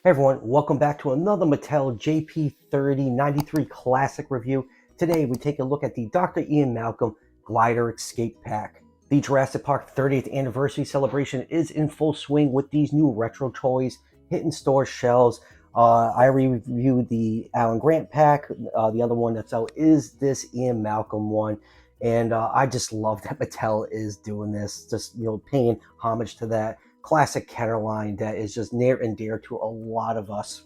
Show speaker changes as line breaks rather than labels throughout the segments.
Hey everyone, welcome back to another Mattel JP30 93 Classic review. Today we take a look at the Dr. Ian Malcolm Glider Escape Pack. The Jurassic Park 30th anniversary celebration is in full swing with these new retro toys hitting store shelves. I reviewed the Alan Grant pack. The other one that's out is this Ian Malcolm one. And I just love that Mattel is doing this, just paying homage to that classic Kenner line that is just near and dear to a lot of us.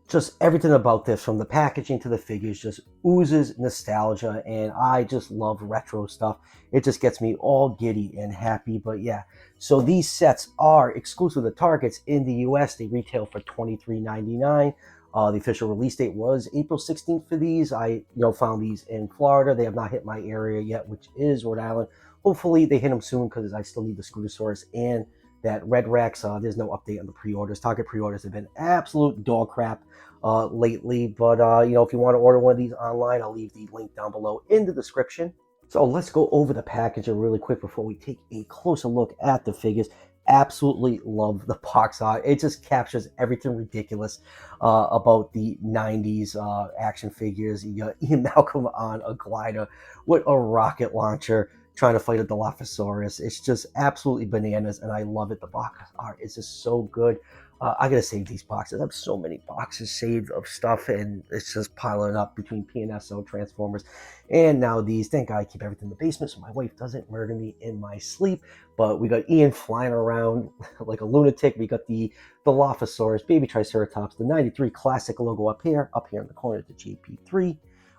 Just everything about this, from the packaging to the figures, just oozes nostalgia, and I just love retro stuff. It just gets me all giddy and happy. But yeah, so these sets are exclusive to Targets in the US. They retail for $23.99. The official release date was April 16th for these. I found these in Florida. They have not hit my area yet, which is Rhode Island. Hopefully they hit them soon because I still need the Scootosaurus and that Red Rex. There's no update on the pre-orders. Target pre-orders have been absolute dog crap lately. But if you want to order one of these online, I'll leave the link down below in the description. So let's go over the packaging really quick before we take a closer look at the figures. Absolutely love the box art. It just captures everything ridiculous about the 90s action figures. You got Ian Malcolm on a glider with a rocket launcher trying to fight a Dilophosaurus. It's just absolutely bananas, and I love it. The box art is just so good. I gotta save these boxes. I have so many boxes saved of stuff, and it's just piling up between PNSO, Transformers, and now these. Thank God I keep everything in the basement so my wife doesn't murder me in my sleep. But we got Ian flying around like a lunatic. We got the Dilophosaurus, baby Triceratops, the 93 Classic logo up here in the corner, the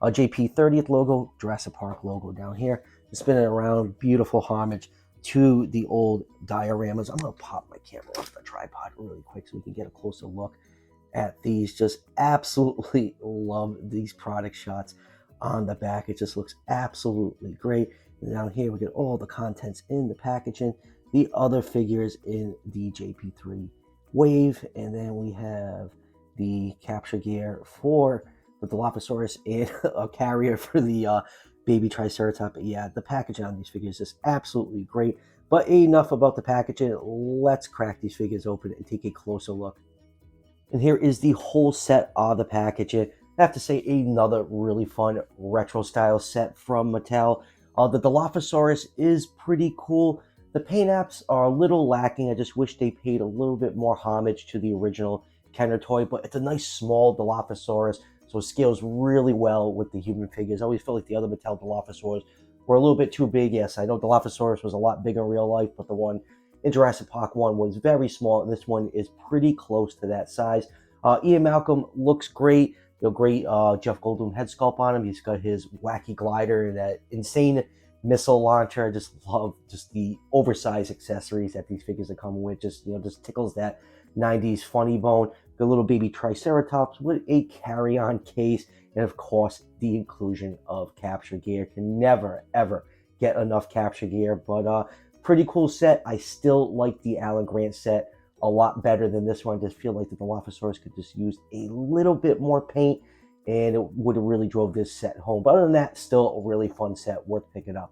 JP30th logo, Jurassic Park logo down here. Spinning around, beautiful homage to the old dioramas. I'm going to pop my camera off the tripod really quick so we can get a closer look at these. Just absolutely love these product shots on the back. It just looks absolutely great. And down here we get all the contents in the packaging, the other figures in the JP3 wave, and then we have the capture gear for the Dilophosaurus and a carrier for the baby Triceratops. Yeah, the packaging on these figures is absolutely great. But enough about the packaging. Let's crack these figures open and take a closer look. And here is the whole set of the packaging. I have to say, another really fun retro style set from Mattel. The Dilophosaurus is pretty cool. The paint apps are a little lacking. I just wish they paid a little bit more homage to the original Kenner toy, but it's a nice small Dilophosaurus, so it scales really well with the human figures. I always felt like the other Mattel Dilophosaurus were a little bit too big. Yes, I know Dilophosaurus was a lot bigger in real life, but the one in Jurassic Park 1 was very small, and this one is pretty close to that size. Ian Malcolm looks great. Great Jeff Goldblum head sculpt on him. He's got his wacky glider and that insane missile launcher. I just love just the oversized accessories that these figures are coming with. Just tickles that 90s funny bone. The little baby Triceratops with a carry-on case, and of course the inclusion of capture gear. Can never ever get enough capture gear. But pretty cool set. I still like the Alan Grant set a lot better than this one. I just feel like the Dilophosaurus could just use a little bit more paint, and it would have really drove this set home. But other than that, still a really fun set, worth picking up.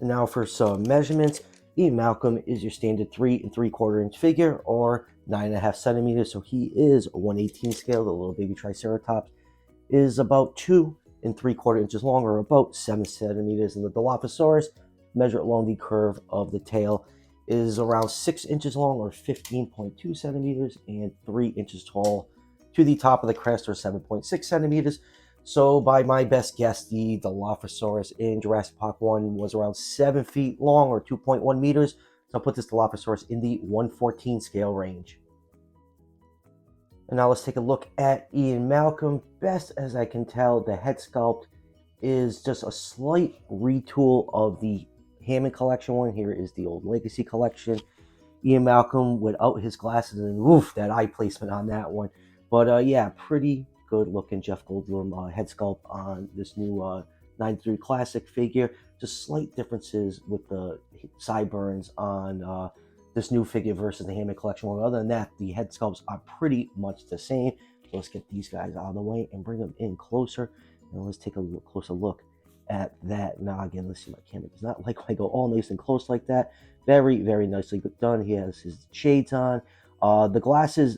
And now for some measurements. Ian Malcolm is your standard 3 3/4 inch figure, or 9.5 centimeters. So he is a 1/18 scale. The little baby Triceratops is about 2 3/4 inches long, or about 7 centimeters. And the Dilophosaurus, measured along the curve of the tail, is around 6 inches long, or 15.2 centimeters, and 3 inches tall to the top of the crest, or 7.6 centimeters. So by my best guess, the Dilophosaurus in Jurassic Park 1 was around 7 feet long, or 2.1 meters. So I'll put this Dilophosaurus in the 1/14 scale range. And now let's take a look at Ian Malcolm. Best as I can tell, the head sculpt is just a slight retool of the Hammond collection one. Here is the old Legacy collection. Ian Malcolm without his glasses, and woof, that eye placement on that one. But yeah, pretty good looking Jeff Goldblum head sculpt on this new 93 Classic figure. Just slight differences with the sideburns on this new figure versus the Hammond collection one. Other than that, the head sculpts are pretty much the same. So let's get these guys out of the way and bring them in closer, and let's take a closer look at that. Now again, let's see, my camera does not like when I go all nice and close like that. Very, very nicely done. He has his shades on. The glasses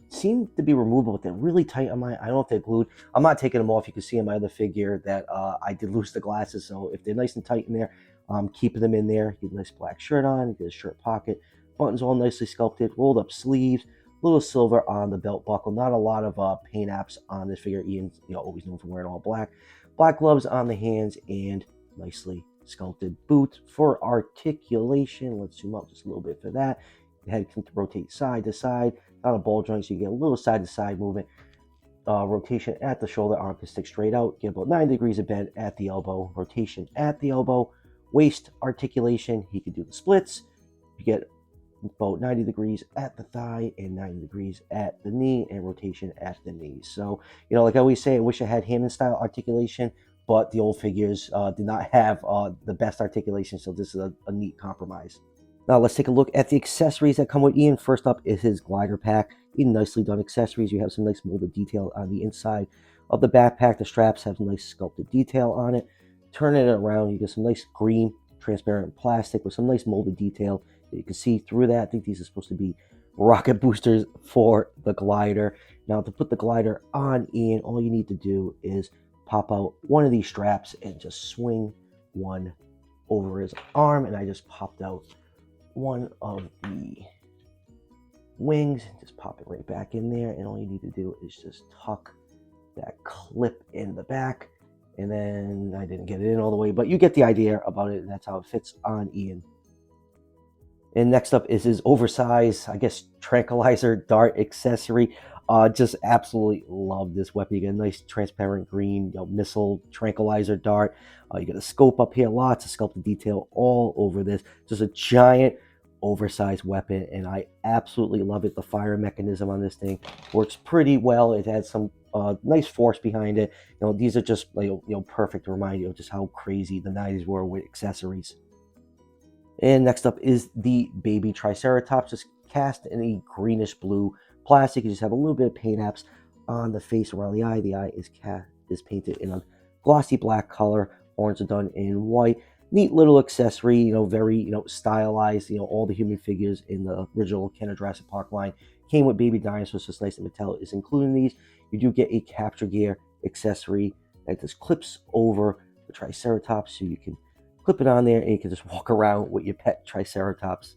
seem to be removable, but they're really tight on my. I don't know if they're glued. I'm not taking them off. You can see on my other figure that I did lose the glasses, so if they're nice and tight in there, I'm keeping them in there. Get a nice black shirt on, get a shirt pocket, buttons all nicely sculpted, rolled up sleeves, little silver on the belt buckle. Not a lot of paint apps on this figure. Ian's always known for wearing all black. Black gloves on the hands and nicely sculpted boots for articulation. Let's zoom up just a little bit for that. The head can rotate side to side, not a ball joint, so you get a little side to side movement. Rotation at the shoulder, arm can stick straight out, get about 9 degrees of bend at the elbow, rotation at the elbow, waist articulation, he can do the splits, you get about 90 degrees at the thigh and 90 degrees at the knee, and rotation at the knee. So, like I always say, I wish I had Hammond style articulation, but the old figures did not have the best articulation, so this is a neat compromise. Now let's take a look at the accessories that come with Ian. First up is his glider pack. In nicely done accessories, you have some nice molded detail on the inside of the backpack. The straps have nice sculpted detail on it. Turning it around, you get some nice green transparent plastic with some nice molded detail. You can see through that. I think these are supposed to be rocket boosters for the glider. Now to put the glider on Ian, all you need to do is pop out one of these straps and just swing one over his arm, and I just popped out one of the wings, just pop it right back in there, and all you need to do is just tuck that clip in the back, and then I didn't get it in all the way, but you get the idea about it, and that's how it fits on Ian. And next up is his oversized, I guess, tranquilizer dart accessory. Just absolutely love this weapon. You get a nice transparent green missile tranquilizer dart. You get a scope up here, lots of sculpted detail all over this. Just a giant oversized weapon, and I absolutely love it. The fire mechanism on this thing works pretty well. It has some nice force behind it. These are just perfect to remind you of just how crazy the 90s were with accessories. And next up is the baby Triceratops, just cast in a greenish blue plastic. You just have a little bit of paint apps on the face around the eye. The eye is painted in a glossy black color. Horns are done in white. Neat little accessory, very stylized. All the human figures in the original Jurassic Park line came with baby dinosaurs, so it's nice that Mattel is including these. You do get a capture gear accessory that just clips over the Triceratops, so you can clip it on there and you can just walk around with your pet Triceratops.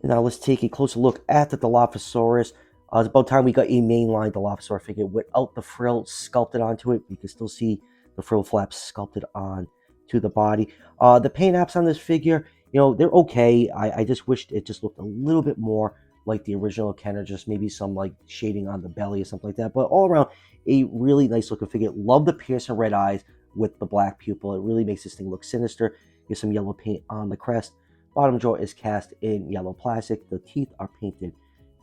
And now let's take a closer look at the Dilophosaurus. It's about time we got a mainline Dilophosaurus figure without the frill sculpted onto it. You can still see the frill flaps sculpted on to the body. The paint apps on this figure, they're okay. I just wished it just looked a little bit more like the original Kenner, just maybe some like shading on the belly or something like that. But all around, a really nice looking figure. Love the piercing red eyes with the black pupil. It really makes this thing look sinister. Get some yellow paint on the crest. Bottom jaw is cast in yellow plastic. The teeth are painted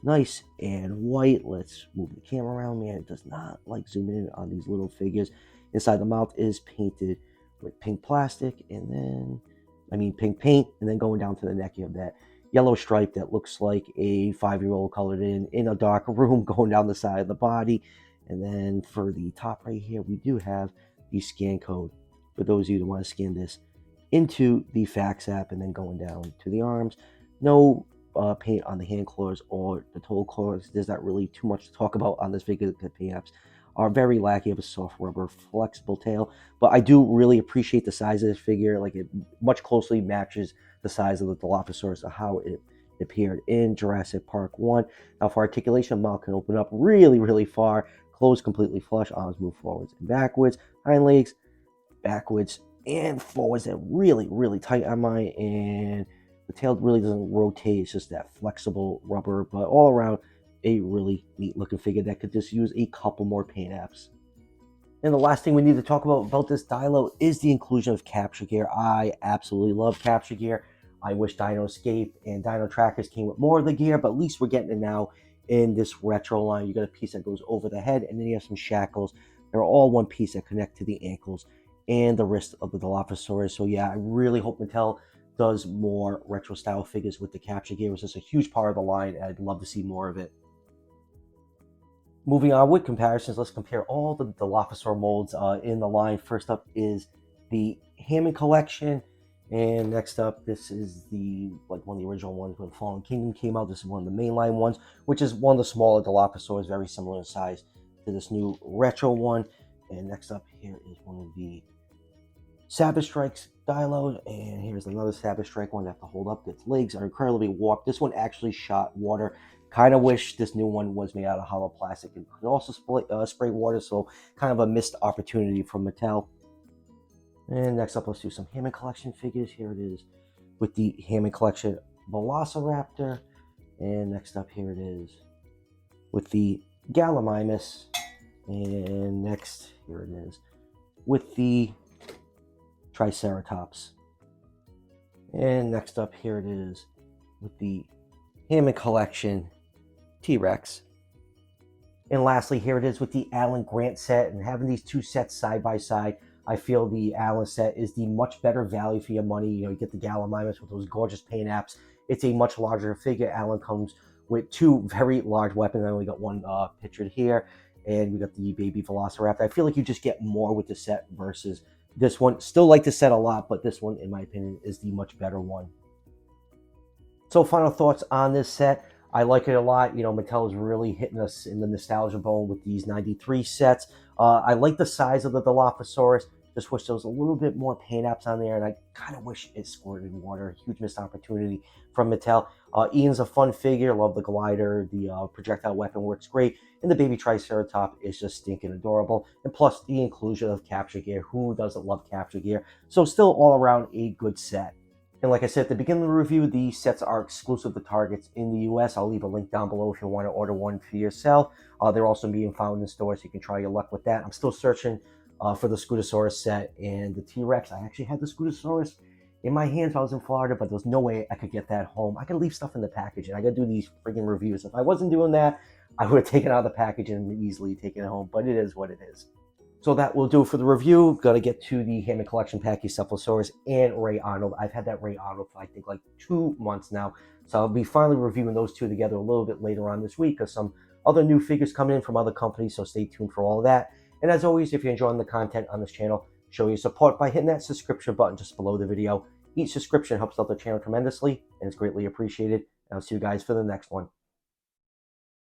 nice and white. Let's move the camera around, man. It does not like zooming in on these little figures. Inside the mouth is painted with pink plastic, and then pink paint, and then going down to the neck you have that yellow stripe that looks like a 5-year-old colored in a dark room going down the side of the body. And then for the top right here, we do have the scan code for those of you that want to scan this into the fax app, and then going down to the arms. No paint on the hand claws or the toe claws. There's not really too much to talk about on this figure. The paint apps are very lacking of a soft rubber flexible tail, but I do really appreciate the size of this figure. Like, it much closely matches the size of the Dilophosaurus to how it appeared in Jurassic Park 1. Now for articulation, mouth can open up really, really far, close completely flush, arms move forwards and backwards, hind legs backwards and forwards, and really, really tight on mine, and the tail really doesn't rotate. It's just that flexible rubber, but all around a really neat looking figure that could just use a couple more paint apps. And the last thing we need to talk about this Dilo is the inclusion of capture gear. I absolutely love capture gear. I wish Dino Escape and Dino Trackers came with more of the gear, but at least we're getting it now in this retro line. You got a piece that goes over the head, and then you have some shackles. They're all one piece that connect to the ankles and the wrist of the Dilophosaurus. So yeah, I really hope Mattel does more retro style figures with the capture gear. It was just a huge part of the line, and I'd love to see more of it. Moving on with comparisons, let's compare all the Dilophosaur molds in the line. First up is the Hammond collection. And next up, this is the like one of the original ones when Fallen Kingdom came out. This is one of the mainline ones, which is one of the smaller Dilophosaurus, very similar in size to this new retro one. And next up here is one of the Sabbath Strikes Dilo, and here's another Sabbath Strike one that have to hold up. Its legs are incredibly warped. This one actually shot water. Kind of wish this new one was made out of hollow plastic and could also spray water, so kind of a missed opportunity from Mattel. And next up, let's do some Hammond Collection figures. Here it is with the Hammond Collection Velociraptor. And next up, here it is with the Gallimimus. And next, here it is with the Triceratops. And next up, here it is with the Hammond Collection T-Rex. And lastly, here it is with the Alan Grant set. And having these two sets side by side, I feel the Alan set is the much better value for your money. You know, you get the Gallimimus with those gorgeous paint apps. It's a much larger figure. Alan comes with two very large weapons. I only got one pictured here. And we got the baby Velociraptor. I feel like you just get more with the set versus this one. Still like the set a lot, but this one, in my opinion, is the much better one. So final thoughts on this set. I like it a lot. You know, Mattel is really hitting us in the nostalgia bone with these 93 sets. I like the size of the Dilophosaurus. Just wish there was a little bit more paint apps on there, and I kind of wish it squirted water. Huge missed opportunity from Mattel. Ian's a fun figure. Love the glider. The projectile weapon works great. And the baby Triceratops is just stinking adorable. And plus the inclusion of capture gear. Who doesn't love capture gear? So still all around a good set. And like I said at the beginning of the review, these sets are exclusive to Targets in the US. I'll leave a link down below if you want to order one for yourself. They're also being found in stores, so you can try your luck with that. I'm still searching for the Scutosaurus set and the T-Rex. I actually had the Scutosaurus in my hands while I was in Florida, but there's no way I could get that home. I gotta leave stuff in the package, and I gotta do these friggin' reviews. If I wasn't doing that, I would have taken it out of the package and easily taken it home, but it is what it is. So that will do for the review. Got to get to the Hammond Collection Pachycephalosaurus and Ray Arnold. I've had that Ray Arnold for I think like 2 months now. So I'll be finally reviewing those two together a little bit later on this week because some other new figures coming in from other companies. So stay tuned for all of that. And as always, if you're enjoying the content on this channel, show your support by hitting that subscription button just below the video. Each subscription helps out the channel tremendously and it's greatly appreciated. And I'll see you guys for the next one.